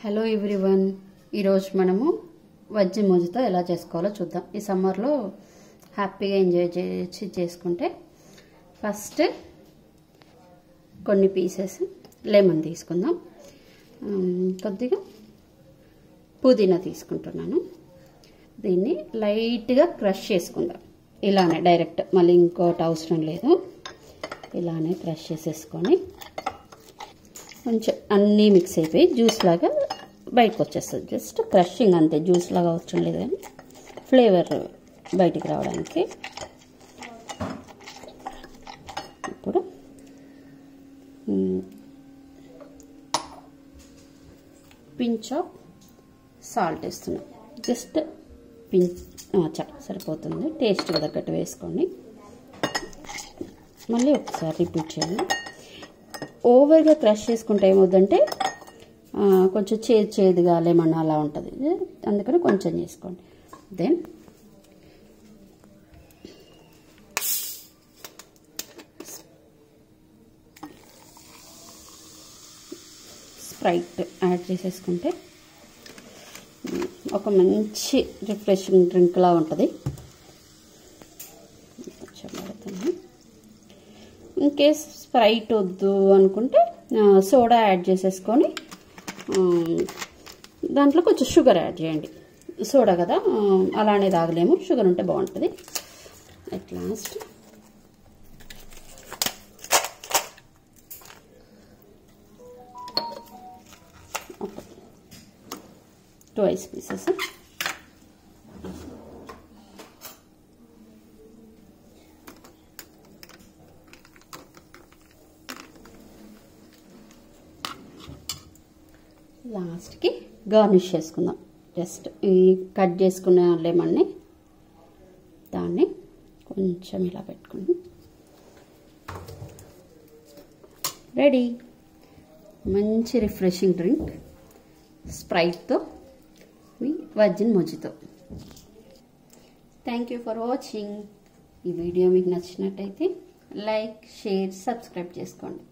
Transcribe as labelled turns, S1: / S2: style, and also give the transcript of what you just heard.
S1: Hello everyone, ఈరోజు మనము వజ్జి మోజితో ఎలా చేసుకోవాలో చూద్దాం. ఈ సమ్మర్లో హ్యాపీగా ఎంజాయ్ చేసుకుంటే ఫస్ట్ కొన్ని పీసెస్ లెమన్ తీసుకుందాం. కొద్దిగా పుదీనా తీసుకుంటున్నాను. దీన్ని లైట్గా క్రష్ చేసుకుందాం. ఇలానే డైరెక్ట్, మళ్ళీ ఇంకోటి అవసరం లేదు. ఇలానే క్రష్ చేసేసుకొని కొంచెం అన్నీ మిక్స్ అయిపోయి జ్యూస్ లాగా బయటకు వచ్చేస్తుంది. జస్ట్ క్రషింగ్ అంతే, జ్యూస్ లాగా అవసరం లేదు, కానీ ఫ్లేవర్ బయటికి రావడానికి. ఇప్పుడు పించ్ ఆఫ్ సాల్ట్ వేస్తున్నాం. జస్ట్ సరిపోతుంది. టేస్ట్కి తగ్గట్టు వేసుకోండి. మళ్ళీ ఒకసారి రిపీట్ చేయండి. ఓవర్గా క్రష్ చేసుకుంటే ఏమవుతుందంటే కొంచెం చేదుగా లెమన్ అలా ఉంటుంది. అందుకని కొంచెం చేసుకోండి. దెన్ స్ప్రైట్ యాడ్ చేసేసుకుంటే ఒక మంచి రిఫ్రెషింగ్ డ్రింక్ లా ఉంటుంది. ఇన్ కేస్ స్ప్రైట్ వద్దు అనుకుంటే సోడా యాడ్ చేసేసుకొని దాంట్లో కొంచెం షుగర్ యాడ్ చేయండి. సోడా కదా, అలానే తాగలేము, షుగర్ ఉంటే బాగుంటుంది. At last two ice pieces. లాస్ట్కి గార్నిష్ చేసుకుందాం. జస్ట్ ఈ కట్ చేసుకున్న లెమన్ని దాన్ని కొంచెం ఇలా పెట్టుకుని రెడీ. మంచి రిఫ్రెషింగ్ డ్రింక్ స్ప్రైట్తో మీ virgin mojito. Thank you for watching. ఈ వీడియో మీకు నచ్చినట్టయితే లైక్, షేర్, సబ్స్క్రైబ్ చేసుకోండి.